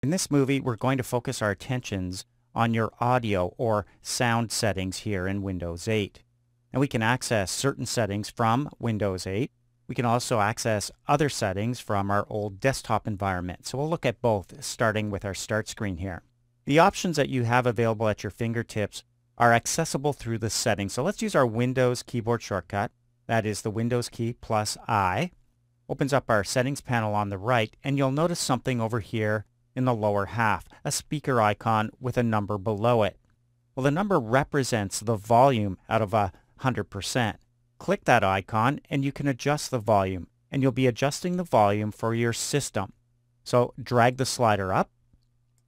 In this movie, we're going to focus our attentions on your audio or sound settings here in Windows 8. And we can access certain settings from Windows 8. We can also access other settings from our old desktop environment. So we'll look at both, starting with our start screen here. The options that you have available at your fingertips are accessible through the settings. So let's use our Windows keyboard shortcut. That is the Windows key plus I. Opens up our settings panel on the right, and you'll notice something over here in the lower half, a speaker icon with a number below it. Well, the number represents the volume out of 100%. Click that icon and you can adjust the volume, and you'll be adjusting the volume for your system. So drag the slider up,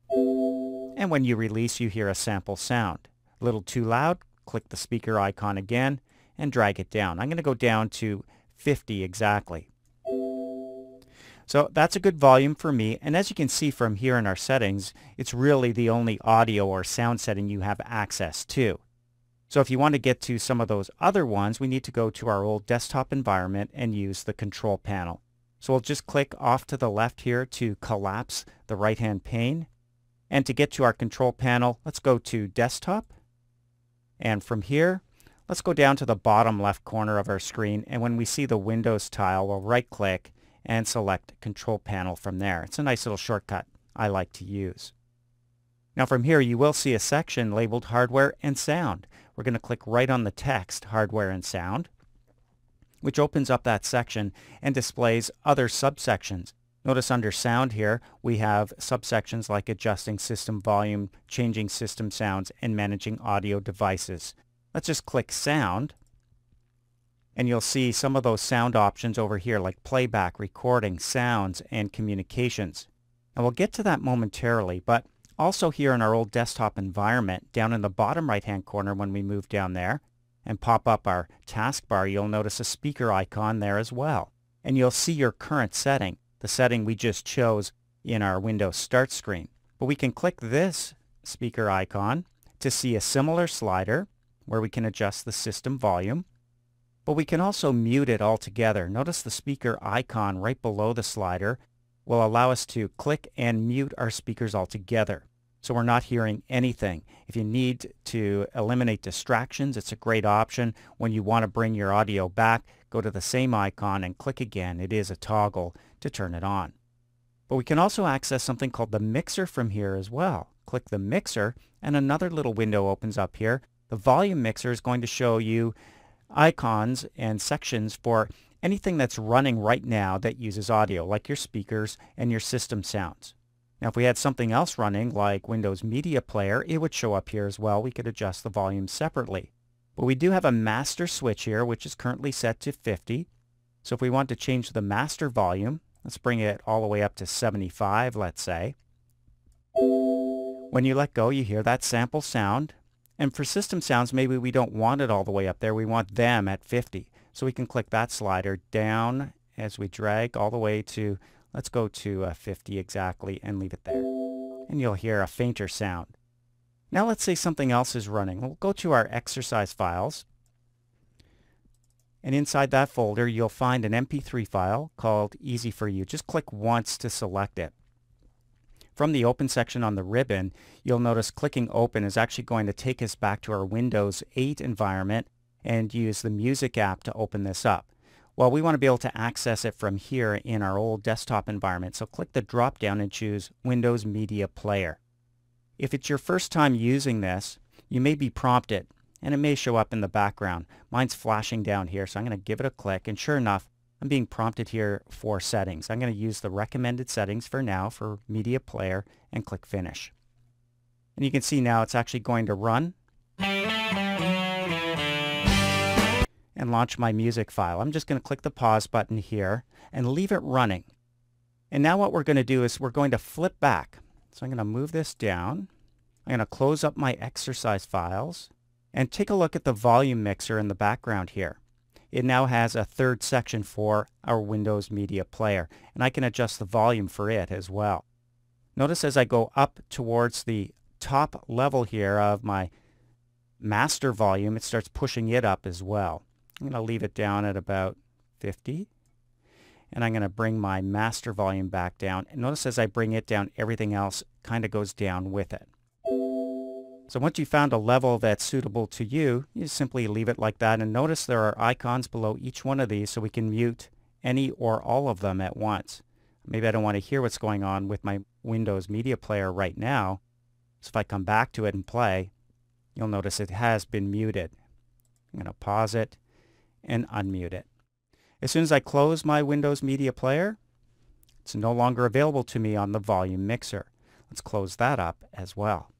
and when you release, you hear a sample sound. A little too loud, click the speaker icon again and drag it down. I'm going to go down to 50 exactly. So that's a good volume for me, and as you can see from here in our settings, it's really the only audio or sound setting you have access to. So if you want to get to some of those other ones, we need to go to our old desktop environment and use the control panel. So we'll just click off to the left here to collapse the right-hand pane. And to get to our control panel, let's go to Desktop. And from here, let's go down to the bottom left corner of our screen, and when we see the Windows tile, we'll right-click and select Control Panel from there. It's a nice little shortcut I like to use. Now from here, you will see a section labeled Hardware and Sound. We're going to click right on the text Hardware and Sound, which opens up that section and displays other subsections. Notice under Sound here, we have subsections like adjusting system volume, changing system sounds, and managing audio devices. Let's just click Sound, and you'll see some of those sound options over here like playback, recording, sounds, and communications. And we'll get to that momentarily, but also here in our old desktop environment, down in the bottom right-hand corner when we move down there and pop up our taskbar, you'll notice a speaker icon there as well. And you'll see your current setting, the setting we just chose in our Windows Start screen. But we can click this speaker icon to see a similar slider where we can adjust the system volume. But we can also mute it altogether. Notice the speaker icon right below the slider will allow us to click and mute our speakers altogether, so we're not hearing anything. If you need to eliminate distractions, it's a great option. When you want to bring your audio back, go to the same icon and click again. It is a toggle to turn it on. But we can also access something called the mixer from here as well. Click the mixer and another little window opens up here. The volume mixer is going to show you icons and sections for anything that's running right now that uses audio, like your speakers and your system sounds. Now if we had something else running like Windows Media Player, it would show up here as well. We could adjust the volume separately. But we do have a master switch here, which is currently set to 50. So if we want to change the master volume, let's bring it all the way up to 75, let's say. When you let go, you hear that sample sound. And for system sounds, maybe we don't want it all the way up there. We want them at 50. So we can click that slider down as we drag all the way to, let's go to 50 exactly and leave it there. And you'll hear a fainter sound. Now let's say something else is running. We'll go to our exercise files. And inside that folder, you'll find an MP3 file called Easy for You. Just click once to select it. From the Open section on the ribbon, you'll notice clicking Open is actually going to take us back to our Windows 8 environment and use the Music app to open this up. Well, we want to be able to access it from here in our old desktop environment, so click the drop down and choose Windows Media Player. If it's your first time using this, you may be prompted, and it may show up in the background. Mine's flashing down here, so I'm going to give it a click, and sure enough, I'm being prompted here for settings. I'm going to use the recommended settings for now for Media Player and click Finish. And you can see now it's actually going to run and launch my music file. I'm just going to click the pause button here and leave it running. And now what we're going to do is we're going to flip back. So I'm going to move this down. I'm going to close up my exercise files and take a look at the volume mixer in the background here. It now has a third section for our Windows Media Player, and I can adjust the volume for it as well. Notice as I go up towards the top level here of my master volume, it starts pushing it up as well. I'm going to leave it down at about 50. and I'm going to bring my master volume back down. And notice as I bring it down, everything else kind of goes down with it. So once you've found a level that's suitable to you, you simply leave it like that. And notice there are icons below each one of these so we can mute any or all of them at once. Maybe I don't want to hear what's going on with my Windows Media Player right now. So if I come back to it and play, you'll notice it has been muted. I'm going to pause it and unmute it. As soon as I close my Windows Media Player, it's no longer available to me on the volume mixer. Let's close that up as well.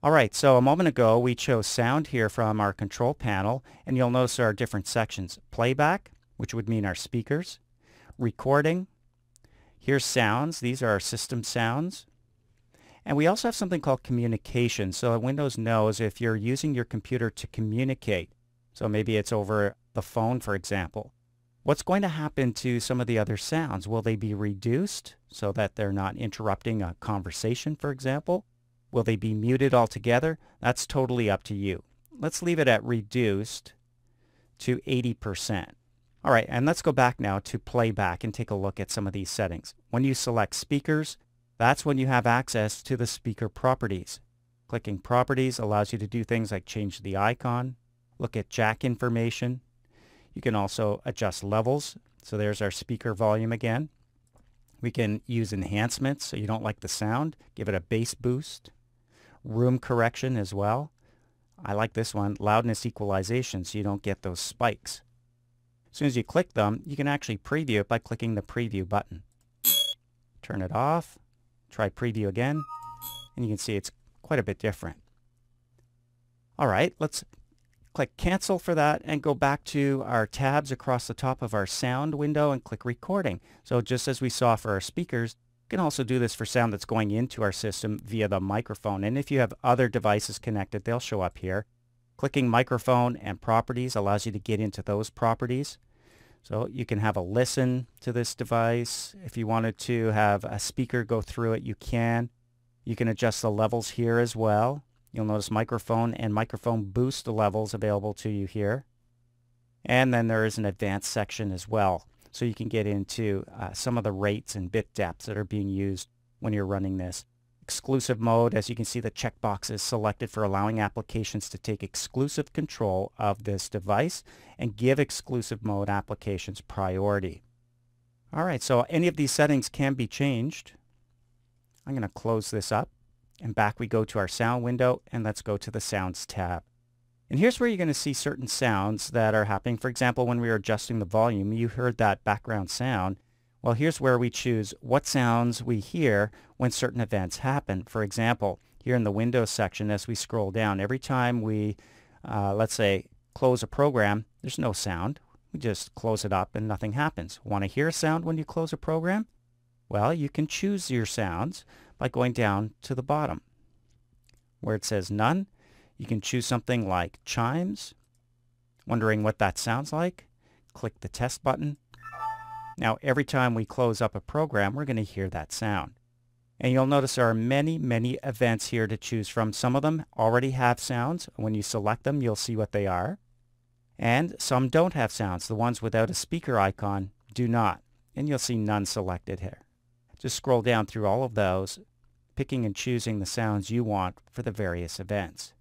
All right, so a moment ago we chose sound here from our control panel, and you'll notice there are different sections. Playback, which would mean our speakers. Recording. Here's sounds. These are our system sounds. And we also have something called communication. So Windows knows if you're using your computer to communicate. So maybe it's over the phone, for example. What's going to happen to some of the other sounds? Will they be reduced so that they're not interrupting a conversation, for example? Will they be muted altogether? That's totally up to you. Let's leave it at reduced to 80%. All right, and let's go back now to playback and take a look at some of these settings. When you select speakers, that's when you have access to the speaker properties. Clicking properties allows you to do things like change the icon, look at jack information. You can also adjust levels. So there's our speaker volume again. We can use enhancements so you don't like the sound. Give it a bass boost. Room correction as well. I like this one, loudness equalization, so you don't get those spikes. As soon as you click them, you can actually preview it by clicking the preview button. Turn it off. Try preview again, and you can see it's quite a bit different. All right, let's click cancel for that and go back to our tabs across the top of our sound window and click recording. So just as we saw for our speakers, you can also do this for sound that's going into our system via the microphone. And if you have other devices connected, they'll show up here. Clicking microphone and properties allows you to get into those properties. So you can have a listen to this device. If you wanted to have a speaker go through it, you can. You can adjust the levels here as well. You'll notice microphone and microphone boost levels available to you here. And then there is an advanced section as well. So you can get into some of the rates and bit depths that are being used when you're running this. Exclusive mode, as you can see, the checkbox is selected for allowing applications to take exclusive control of this device and give exclusive mode applications priority. All right, so any of these settings can be changed. I'm going to close this up, and back we go to our sound window, and let's go to the Sounds tab. And here's where you're going to see certain sounds that are happening. For example, when we were adjusting the volume, you heard that background sound. Well, here's where we choose what sounds we hear when certain events happen. For example, here in the Windows section, as we scroll down, every time we, let's say, close a program, there's no sound. We just close it up and nothing happens. Want to hear a sound when you close a program? Well, you can choose your sounds by going down to the bottom. Where it says none, you can choose something like chimes. Wondering what that sounds like? Click the test button. Now, every time we close up a program, we're going to hear that sound. And you'll notice there are many, many events here to choose from. Some of them already have sounds. When you select them, you'll see what they are. And some don't have sounds. The ones without a speaker icon do not. And you'll see none selected here. Just scroll down through all of those, picking and choosing the sounds you want for the various events.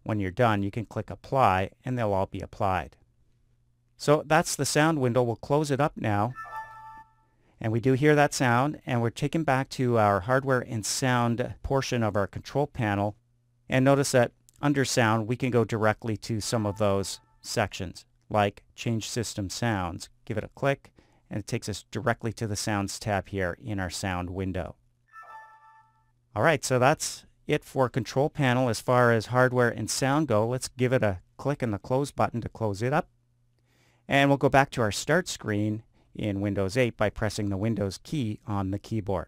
When you're done, you can click Apply, and they'll all be applied. So that's the sound window. We'll close it up now. And we do hear that sound, and we're taken back to our hardware and sound portion of our control panel. And notice that under sound, we can go directly to some of those sections, like change system sounds. Give it a click, and it takes us directly to the Sounds tab here in our sound window. All right, so that's it for control panel as far as hardware and sound go. Let's give it a click on the close button to close it up. And we'll go back to our start screen in Windows 8 by pressing the Windows key on the keyboard.